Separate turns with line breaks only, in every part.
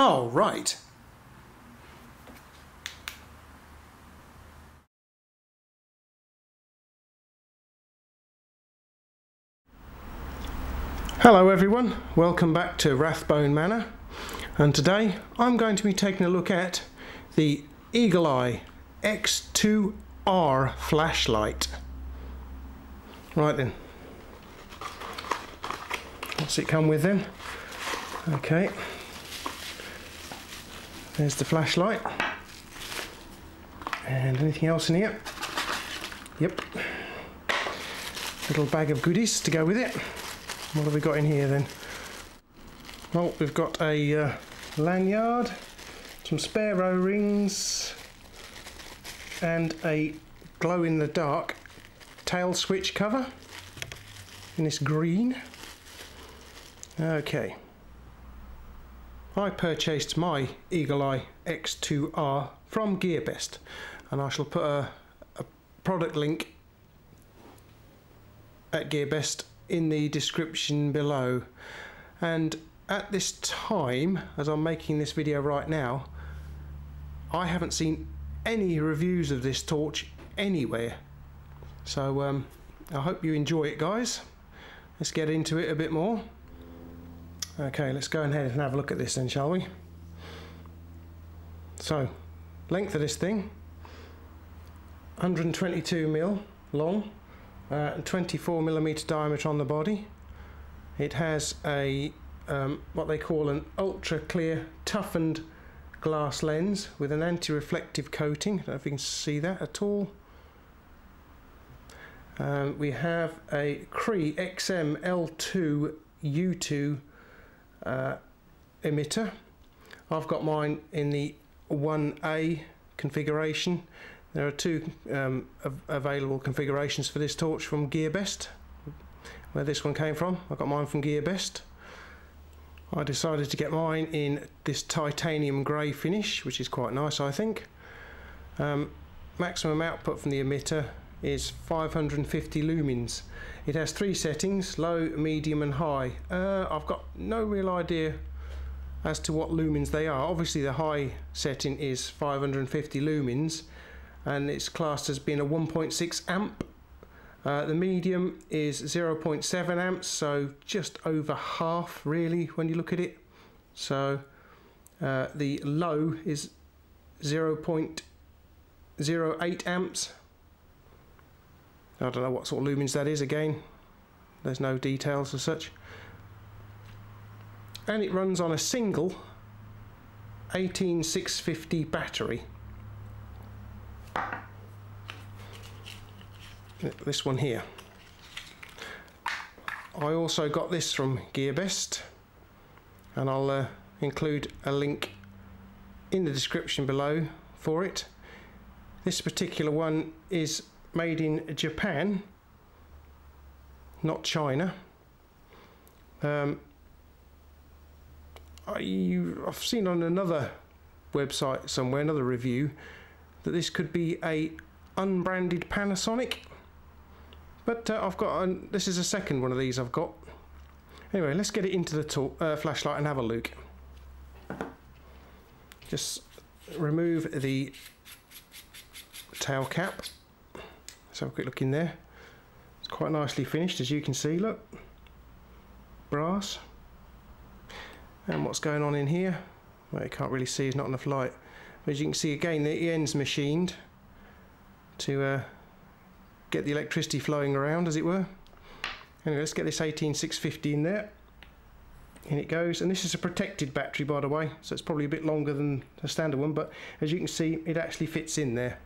Oh, right. Hello everyone, welcome back to Rathbone Manor, and today I'm going to be taking a look at the Eye X2R flashlight. Right then, what's it come with then? Okay, there's the flashlight. And anything else in here? Yep, little bag of goodies to go with it. What have we got in here then? Well, we've got a lanyard, some spare O-rings, and a glow-in-the-dark tail switch cover in this green. Okay. I purchased my Eye X2R from Gearbest, and I shall put a product link at Gearbest in the description below. And at this time, as I'm making this video right now, I haven't seen any reviews of this torch anywhere, so I hope you enjoy it, guys. Let's get into it a bit more. Okay, let's go ahead and have a look at this then, shall we? So, length of this thing, 122mm long, 24mm diameter on the body. It has a what they call an ultra clear toughened glass lens with an anti-reflective coating. I don't know if you can see that at all. We have a Cree XM L2 U2 emitter. I've got mine in the 1A configuration. There are two available configurations for this torch from Gearbest, where this one came from. I got mine from Gearbest. I decided to get mine in this titanium grey finish, which is quite nice, I think. Maximum output from the emitter is 550 lumens. It has three settings: low, medium and high. I've got no real idea as to what lumens they are. Obviously the high setting is 550 lumens, and it's classed as being a 1.6 amp. The medium is 0.7 amps, so just over half really when you look at it. So the low is 0.08 amps. I don't know what sort of lumens that is, again there's no details as such. And it runs on a single 18650 battery. This one here. I also got this from Gearbest, and I'll include a link in the description below for it. This particular one is made in Japan, not China. I've seen on another website somewhere, another review, that this could be a unbranded Panasonic. But I've got this is a second one of these I've got. Anyway, let's get it into the flashlight and have a look. Just remove the tail cap. Let's have a quick look in there. It's quite nicely finished, as you can see. Look, brass. And what's going on in here? Well, you can't really see, it's not enough light. But as you can see, again, the end's machined to get the electricity flowing around, as it were. Anyway, let's get this 18650 in there. In it goes, and this is a protected battery, by the way, so it's probably a bit longer than the standard one, but as you can see, it actually fits in there.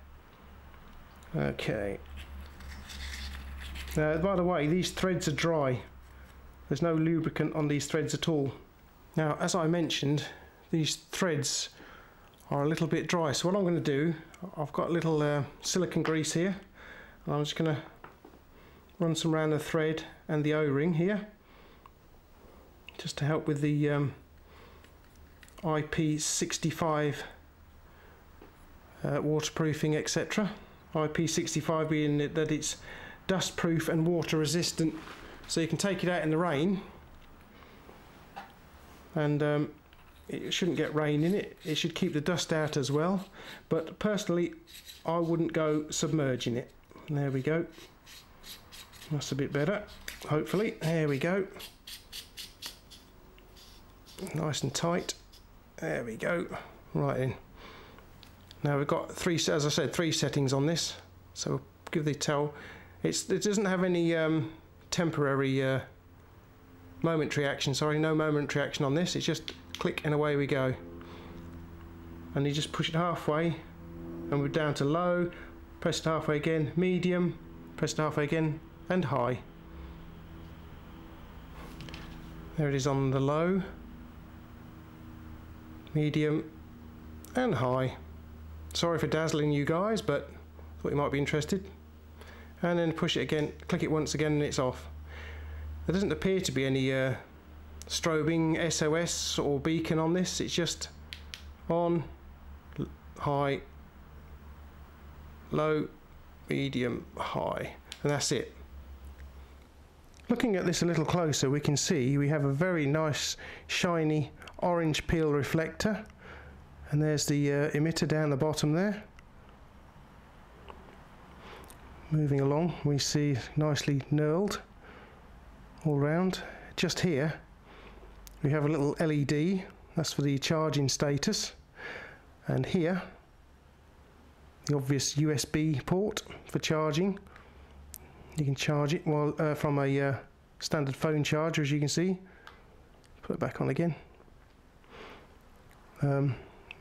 Okay. By the way, these threads are dry. There's no lubricant on these threads at all. Now, as I mentioned, these threads are a little bit dry, so what I'm going to do, I've got a little silicone grease here. I'm just going to run some around the thread and the O-ring here, just to help with the IP65 waterproofing, etc. IP65 being that it's dust proof and water resistant, so you can take it out in the rain and it shouldn't get rain in it. It should keep the dust out as well, but personally I wouldn't go submerging it. There we go. That's a bit better, hopefully. There we go. Nice and tight. There we go. Right in. Now we've got three, as I said, 3 settings on this. So we'll give the towel. It doesn't have any temporary momentary action. Sorry, no momentary action on this. It's just click and away we go. And you just push it halfway, and we're down to low. Press it halfway again. Medium. Press it halfway again, and high. There it is on the low, medium, and high. Sorry for dazzling you guys, but thought you might be interested. And then push it again, click it once again, and it's off. There doesn't appear to be any strobing SOS or beacon on this. It's just on, high, low, medium, high, and that's it. Looking at this a little closer, we can see we have a very nice shiny orange peel reflector, and there's the emitter down the bottom there. Moving along, we see nicely knurled all round. Just here we have a little LED, that's for the charging status, and here the obvious USB port for charging. You can charge it while from a standard phone charger, as you can see. Put it back on again.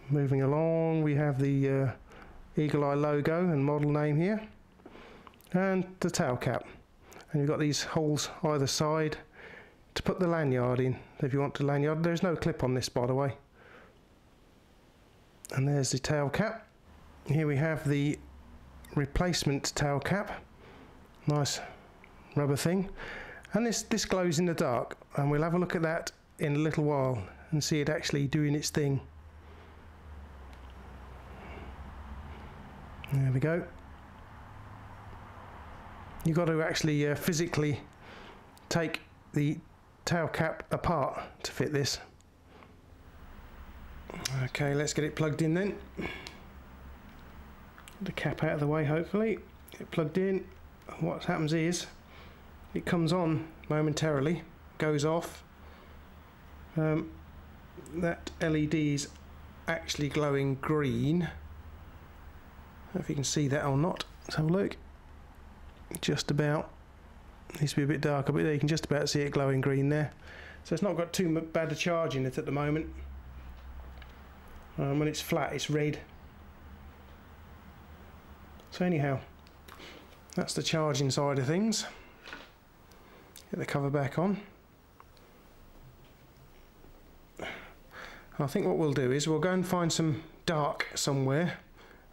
Moving along, we have the Eagle Eye logo and model name here, and the tail cap. And you've got these holes either side to put the lanyard in. If you want the lanyard, there's no clip on this, by the way. And there's the tail cap. Here we have the replacement tail cap. Nice rubber thing, and this glows in the dark, and we'll have a look at that in a little while and see it actually doing its thing. There we go. You've got to actually physically take the tail cap apart to fit this. Okay, let's get it plugged in then. The cap out of the way, hopefully. Get it plugged in. What happens is it comes on momentarily, goes off. That LED is actually glowing green. I don't know if you can see that or not. Let's have a look. Just about. Needs to be a bit darker, but there you can just about see it glowing green there. So it's not got too bad a charge in it at the moment. When it's flat, it's red. So anyhow, that's the charging side of things. Get the cover back on. I think what we'll do is we'll go and find some dark somewhere,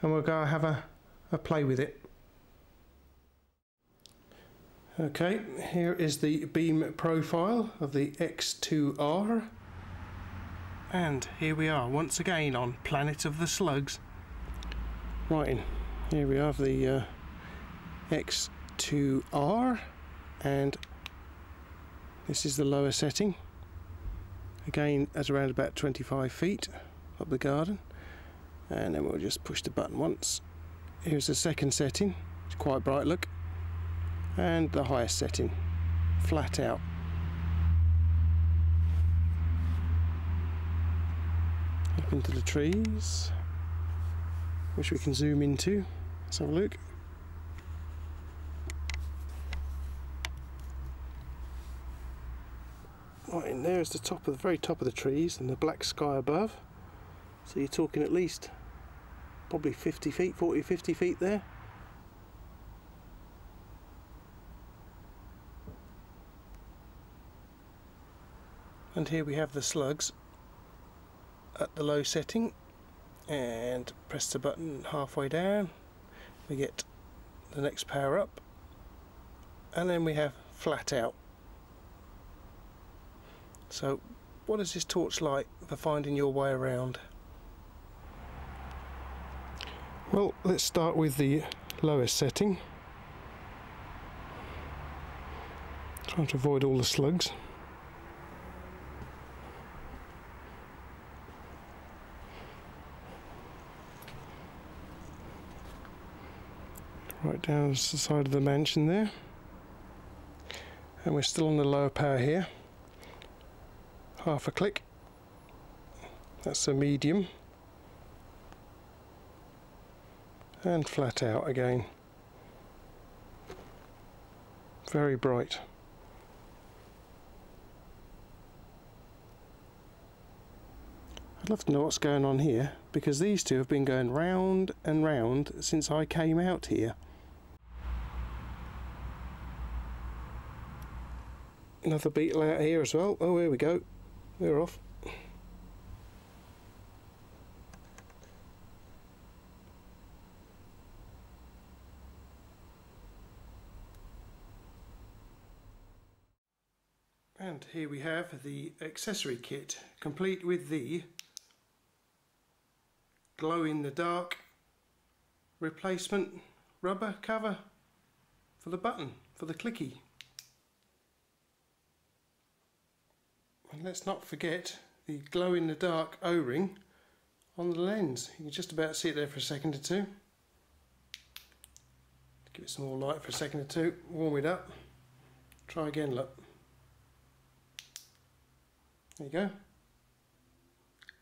and we'll go have a play with it. Okay, here is the beam profile of the X2R, and here we are once again on Planet of the Slugs. Right, here we have the X2R, and this is the lower setting, again at around about 25 feet up the garden, and then we'll just push the button once. Here's the second setting, it's quite bright look, and the highest setting, flat out. Up into the trees, which we can zoom into. Let's have a look. Right in there is the top of the very top of the trees and the black sky above. So you're talking at least probably 50 feet, 40, 50 feet there. And here we have the slugs at the low setting, and press the button halfway down, we get the next power up, and then we have flat out. So what is this torch like for finding your way around? Well, let's start with the lowest setting, trying to avoid all the slugs. right down the side of the mansion there, and we're still on the lower power here. Half a click, that's a medium, and flat out again. Very bright. I'd love to know what's going on here, because these two have been going round and round since I came out here. Another beetle out here as well. Oh, here we go. They're off. And here we have the accessory kit, complete with the glow-in-the-dark replacement rubber cover for the button, for the clicky. And let's not forget the glow-in-the-dark O-ring on the lens. You can just about see it there for a second or two. Give it some more light for a second or two, warm it up. Try again, look. There you go.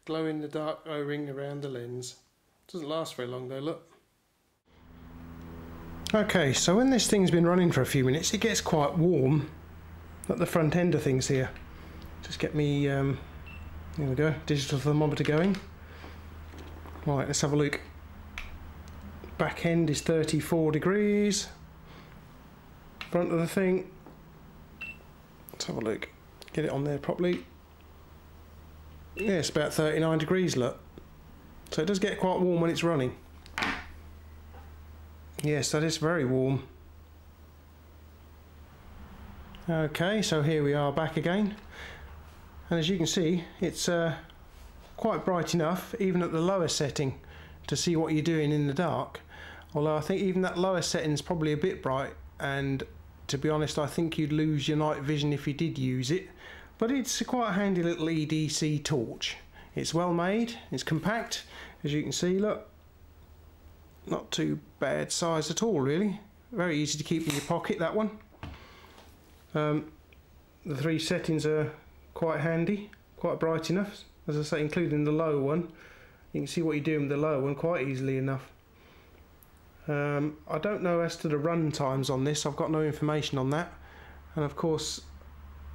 Glow-in-the-dark O-ring around the lens. Doesn't last very long though, look. Okay, so when this thing's been running for a few minutes, it gets quite warm at the front end of things here. Just get me, here we go, digital thermometer going. Right, let's have a look. Back end is 34 degrees. Front of the thing, let's have a look. Get it on there properly. Yeah, it's about 39 degrees, look. So it does get quite warm when it's running. Yes, that is very warm. Okay, so here we are back again. And as you can see, it's quite bright enough, even at the lower setting, to see what you're doing in the dark. Although I think even that lower setting is probably a bit bright, and to be honest, I think you'd lose your night vision if you did use it. But it's quite a handy little EDC torch. It's well made, it's compact, as you can see, look. Not too bad size at all, really. Very easy to keep in your pocket, that one. The three settings are quite handy, quite bright enough. As I say, including the low one. You can see what you're doing with the low one quite easily enough. I don't know as to the run times on this, I've got no information on that. And of course,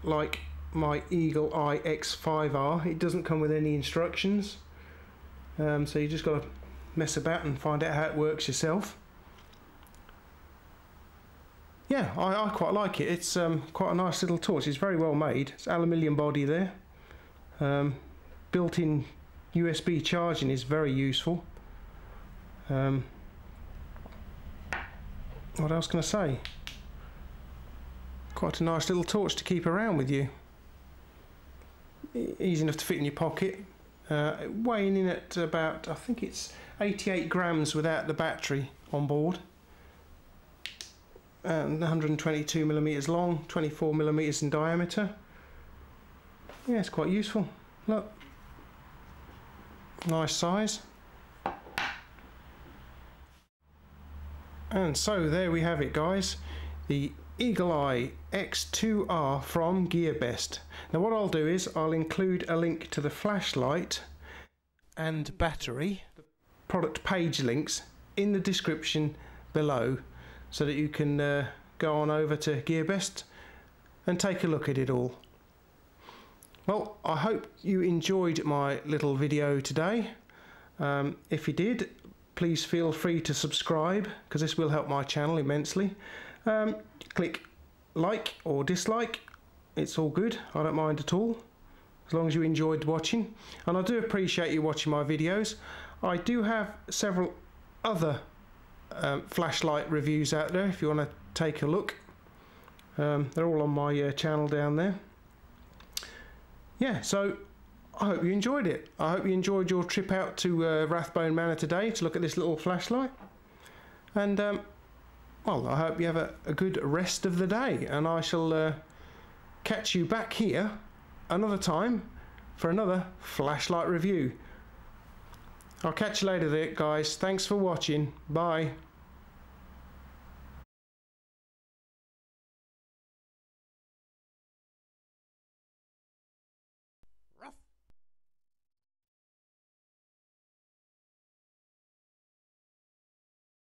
like my Eagle Eye X2R, it doesn't come with any instructions, so you just got to mess about and find out how it works yourself. Yeah, I quite like it. It's quite a nice little torch. It's very well made. It's aluminium body there. Built-in USB charging is very useful. What else can I say? Quite a nice little torch to keep around with you. Easy enough to fit in your pocket. Weighing in at about, I think it's 88 grams without the battery on board. And 122 millimeters long, 24 millimeters in diameter. Yeah, it's quite useful. Look, nice size. And so there we have it, guys. The Eagle Eye X2R from Gearbest. Now what I'll do is I'll include a link to the flashlight and battery product page links in the description below, so that you can go on over to Gearbest and take a look at it all. Well, I hope you enjoyed my little video today. If you did, please feel free to subscribe, because this will help my channel immensely. Click like or dislike, it's all good, I don't mind at all, as long as you enjoyed watching. And I do appreciate you watching my videos. I do have several other flashlight reviews out there if you want to take a look. They're all on my channel down there. Yeah, so I hope you enjoyed it. I hope you enjoyed your trip out to Rathbone Manor today to look at this little flashlight. And well, I hope you have a good rest of the day, and I shall catch you back here another time for another flashlight review. I'll catch you later there, guys. Thanks for watching. Bye.